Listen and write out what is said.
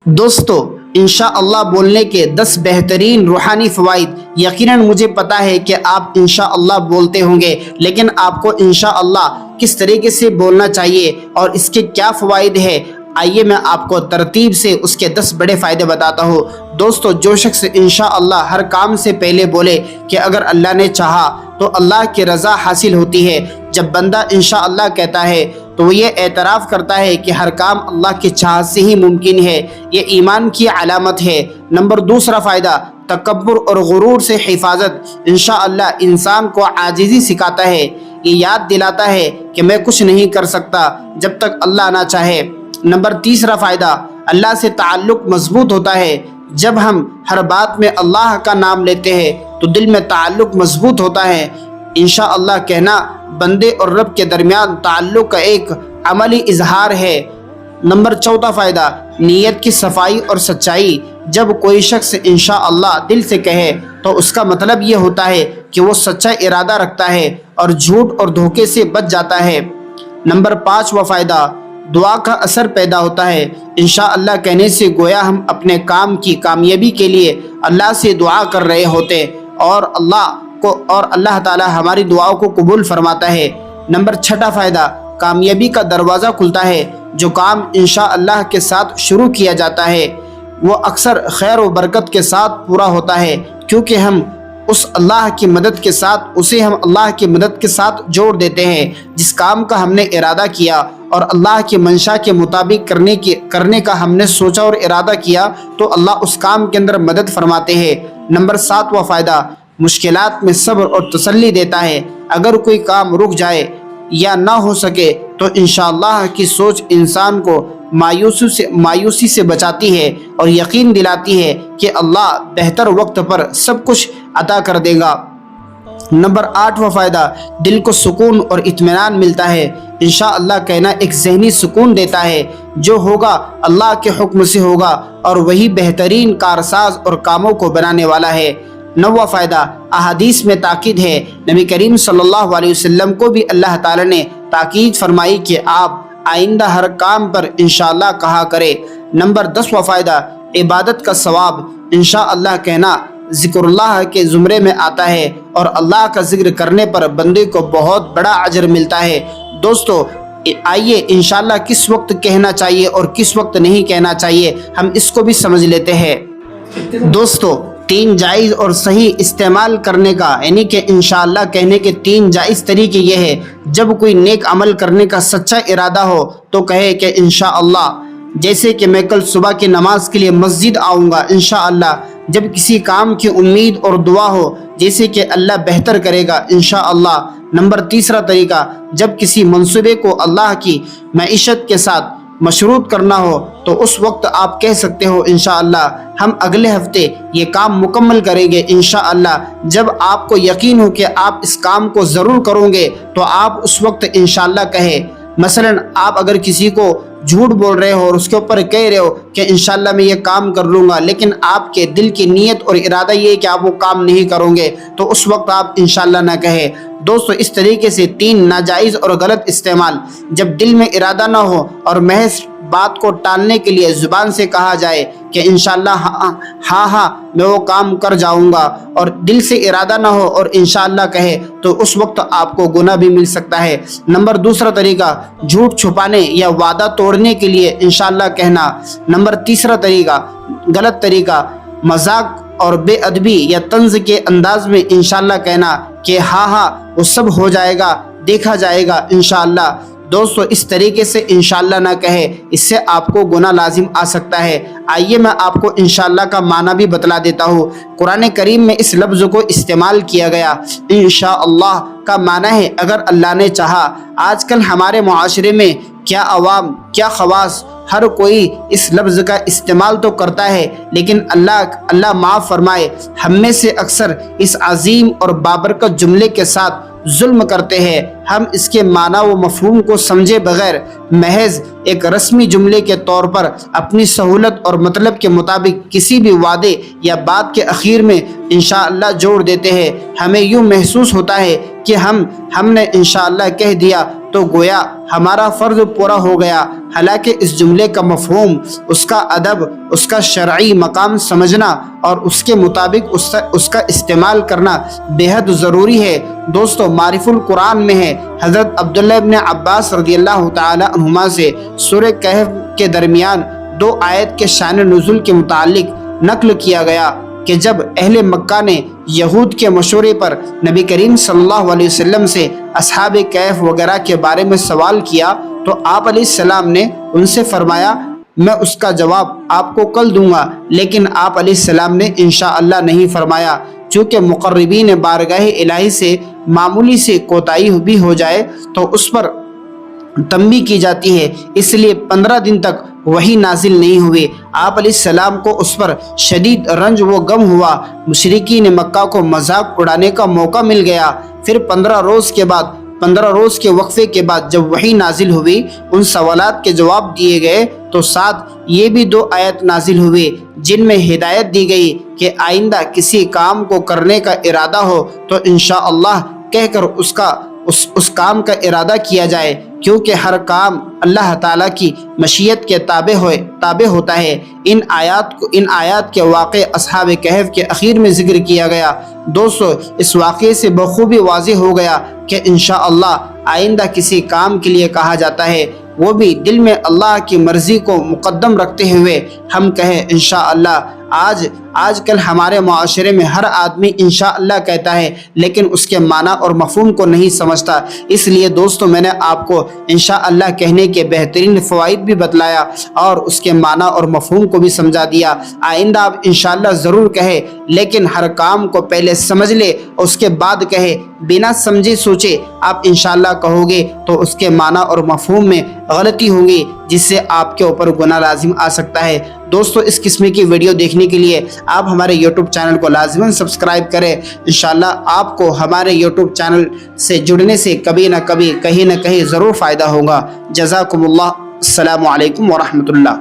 دوستو انشاءاللہ بولنے کے 10 بہترین روحانی فوائد۔ یقیناً مجھے پتا ہے کہ آپ انشاءاللہ بولتے ہوں گے، لیکن آپ کو انشاءاللہ کس طریقے سے بولنا چاہیے اور اس کے کیا فوائد ہیں، آئیے میں آپ کو ترتیب سے اس کے 10 بڑے فائدے بتاتا ہوں۔ دوستو جو شخص انشاءاللہ ہر کام سے پہلے بولے کہ اگر اللہ نے چاہا تو اللہ کی رضا حاصل ہوتی ہے۔ جب بندہ انشاءاللہ کہتا ہے تو وہ یہ اعتراف کرتا ہے کہ ہر کام اللہ کی چاہت سے ہی ممکن ہے۔ یہ ایمان کی علامت ہے۔ نمبر دوسرا فائدہ، تکبر اور غرور سے حفاظت۔ انشاءاللہ انسان کو عاجزی سکھاتا ہے، یہ یاد دلاتا ہے کہ میں کچھ نہیں کر سکتا جب تک اللہ نہ چاہے۔ نمبر تیسرا فائدہ، اللہ سے تعلق مضبوط ہوتا ہے۔ جب ہم ہر بات میں اللہ کا نام لیتے ہیں تو دل میں تعلق مضبوط ہوتا ہے۔ انشاءاللہ کہنا بندے اور رب کے درمیان تعلق کا ایک عملی اظہار ہے۔ نمبر چوتھا فائدہ، نیت کی صفائی اور سچائی۔ جب کوئی شخص انشاءاللہ دل سے کہے تو اس کا مطلب یہ ہوتا ہے کہ وہ سچا ارادہ رکھتا ہے اور جھوٹ اور دھوکے سے بچ جاتا ہے۔ نمبر پانچواں فائدہ، دعا کا اثر پیدا ہوتا ہے۔ انشاءاللہ کہنے سے گویا ہم اپنے کام کی کامیابی کے لیے اللہ سے دعا کر رہے ہوتے اور اللہ تعالی ہماری دعاؤں کو قبول فرماتا ہے۔ نمبر چھٹا فائدہ، کامیابی کا دروازہ کھلتا ہے۔ جو کام انشاءاللہ کے ساتھ شروع کیا جاتا ہے وہ اکثر خیر و برکت کے ساتھ پورا ہوتا ہے، کیونکہ ہم اللہ کی مدد کے ساتھ جوڑ دیتے ہیں۔ جس کام کا ہم نے ارادہ کیا اور اللہ کی منشا کے مطابق کرنے کا ہم نے سوچا اور ارادہ کیا تو اللہ اس کام کے اندر مدد فرماتے ہیں۔ نمبر ساتواں فائدہ، مشکلات میں صبر اور تسلی دیتا ہے۔ اگر کوئی کام رک جائے یا نہ ہو سکے تو انشاءاللہ کی سوچ انسان کو مایوسی سے بچاتی ہے اور یقین دلاتی ہے کہ اللہ بہتر وقت پر سب کچھ عطا کر دے گا۔ نمبر آٹھواں فائدہ، دل کو سکون اور اطمینان ملتا ہے۔ انشاءاللہ کہنا ایک ذہنی سکون دیتا ہے۔ جو ہوگا اللہ کے حکم سے ہوگا اور وہی بہترین کارساز اور کاموں کو بنانے والا ہے۔ نواں فائدہ، احادیث میں تاکید ہے۔ نبی کریم صلی اللہ علیہ وسلم کو بھی اللہ تعالی نے تاکید فرمائی کہ آپ آئندہ ہر کام پر انشاءاللہ کہا کرے۔ نمبر 10واں فائدہ، عبادت کا ثواب۔ انشاءاللہ کہنا ذکر اللہ کے زمرے میں آتا ہے اور اللہ کا ذکر کرنے پر بندے کو بہت بڑا اجر ملتا ہے۔ دوستو آئیے انشاءاللہ کس وقت کہنا چاہیے اور کس وقت نہیں کہنا چاہیے ہم اس کو بھی سمجھ لیتے ہیں۔ دوستو 3 جائز اور صحیح استعمال کرنے کا، یعنی کہ انشاءاللہ کہنے کے 3 جائز طریقے یہ ہے۔ جب کوئی نیک عمل کرنے کا سچا ارادہ ہو تو کہے کہ انشاءاللہ، جیسے کہ میں کل صبح کی نماز کے لیے مسجد آؤں گا انشاءاللہ۔ جب کسی کام کی امید اور دعا ہو، جیسے کہ اللہ بہتر کرے گا انشاءاللہ۔ نمبر تیسرا طریقہ، جب کسی منصوبے کو اللہ کی معیشت کے ساتھ مشروط کرنا ہو تو اس وقت آپ کہہ سکتے ہو انشاءاللہ ہم اگلے ہفتے یہ کام مکمل کریں گے انشاءاللہ۔ جب آپ کو یقین ہو کہ آپ اس کام کو ضرور کرو گے تو آپ اس وقت انشاءاللہ کہیں۔ مثلا آپ اگر کسی کو جھوٹ بول رہے ہو اور اس کے اوپر کہہ رہے ہو کہ انشاءاللہ میں یہ کام کر لوں گا، لیکن آپ کے دل کی نیت اور ارادہ یہ ہے کہ آپ وہ کام نہیں کرو گے تو اس وقت آپ انشاءاللہ نہ کہیں۔ دوستو اس طریقے سے 3 ناجائز اور غلط استعمال، جب دل میں ارادہ نہ ہو اور محض بات کو ٹالنے کے لیے زبان سے کہا جائے کہ انشاءاللہ ہاں میں وہ کام کر جاؤں گا، اور دل سے ارادہ نہ ہو اور انشاءاللہ کہے تو اس وقت آپ کو گناہ بھی مل سکتا ہے۔ نمبر دوسرا طریقہ، جھوٹ چھپانے یا وعدہ توڑنے کے لیے انشاءاللہ کہنا۔ نمبر تیسرا طریقہ، غلط طریقہ، مذاق اور بے ادبی یا طنز کے انداز میں انشاءاللہ کہنا کہ ہاں وہ سب ہو جائے گا، دیکھا جائے گا انشاءاللہ۔ دوستو اس طریقے سے انشاءاللہ نہ کہے، اس سے آپ کو گناہ لازم آ سکتا ہے۔ آئیے میں آپ کو انشاءاللہ کا معنی بھی بتلا دیتا ہوں۔ قرآن کریم میں اس لفظ کو استعمال کیا گیا۔ انشاءاللہ کا معنی ہے اگر اللہ نے چاہا۔ آج کل ہمارے معاشرے میں کیا عوام کیا خواص ہر کوئی اس لفظ کا استعمال تو کرتا ہے، لیکن اللہ معاف فرمائے ہم میں سے اکثر اس عظیم اور بابرکت جملے کے ساتھ ظلم کرتے ہیں۔ ہم اس کے معنی و مفہوم کو سمجھے بغیر محض ایک رسمی جملے کے طور پر اپنی سہولت اور مطلب کے مطابق کسی بھی وعدے یا بات کے اخیر میں انشاءاللہ جوڑ دیتے ہیں۔ ہمیں یوں محسوس ہوتا ہے کہ ہم نے انشاءاللہ کہہ دیا تو گویا ہمارا فرض پورا ہو گیا، حالانکہ اس جملے کا مفہوم، اس کا ادب، اس کا شرعی مقام سمجھنا اور اس کے مطابق اس کا استعمال کرنا بہت ضروری ہے۔ دوستو، معرف القرآن میں ہے، حضرت عبداللہ ابن عباس رضی اللہ تعالی عنہما سے سورہ کہف کے درمیان 2 آیت کے شان نزول کے متعلق نقل کیا گیا کہ جب اہل مکہ نے یہود کے مشورے پر نبی کریم صلی اللہ علیہ وسلم سے اصحاب کہف وغیرہ کے بارے میں سوال کیا تو آپ علیہ السلام نے ان سے فرمایا میں اس کا جواب آپ کو کل دوں گا، لیکن آپ علیہ السلام نے انشاءاللہ نہیں فرمایا۔ چونکہ مقربین بارگاہ الہی سے معمولی سے کوتاہی بھی ہو جائے تو اس پر تنبیہ کی جاتی ہے، اس لیے 15 دن تک وہی نازل نہیں ہوئے۔ آپ علیہ السلام کو اس پر شدید رنج و غم ہوا، مشرکین مکہ کو مذاق اڑانے کا موقع مل گیا۔ پھر 15 روز کے وقفے کے بعد جب وحی نازل ہوئی، ان سوالات کے جواب دیے گئے تو ساتھ یہ بھی 2 آیت نازل ہوئے جن میں ہدایت دی گئی کہ آئندہ کسی کام کو کرنے کا ارادہ ہو تو انشاءاللہ کہہ کر اس کام کا ارادہ کیا جائے، کیونکہ ہر کام اللہ تعالیٰ کی مشیت کے تابع ہوتا ہے۔ ان آیات کے واقع اصحاب کہف کے اخیر میں ذکر کیا گیا۔ دوستو، اس واقعے سے بخوبی واضح ہو گیا کہ انشاءاللہ آئندہ کسی کام کے لیے کہا جاتا ہے، وہ بھی دل میں اللہ کی مرضی کو مقدم رکھتے ہوئے ہم کہیں انشاءاللہ۔ آج کل ہمارے معاشرے میں ہر آدمی انشاءاللہ کہتا ہے لیکن اس کے معنی اور مفہوم کو نہیں سمجھتا۔ اس لیے دوستو، میں نے آپ کو انشاءاللہ کہنے کے بہترین فوائد بھی بتلایا اور اس کے معنی اور مفہوم کو بھی سمجھا دیا۔ آئندہ آپ انشاءاللہ ضرور کہیں، لیکن ہر کام کو پہلے سمجھ لے اور اس کے بعد کہے۔ بنا سمجھے سوچے آپ انشاءاللہ کہو گے تو اس کے معنی اور مفہوم میں غلطی ہوگی، جس سے آپ کے اوپر گناہ لازم آ سکتا ہے۔ دوستو، اس قسم کی ویڈیو دیکھنے کے لیے آپ ہمارے یوٹیوب چینل کو لازماً سبسکرائب کریں۔ انشاءاللہ آپ کو ہمارے یوٹیوب چینل سے جڑنے سے کبھی نہ کبھی کہیں نہ کہیں ضرور فائدہ ہوگا۔ جزاکم اللہ، السلام علیکم ورحمۃ اللہ۔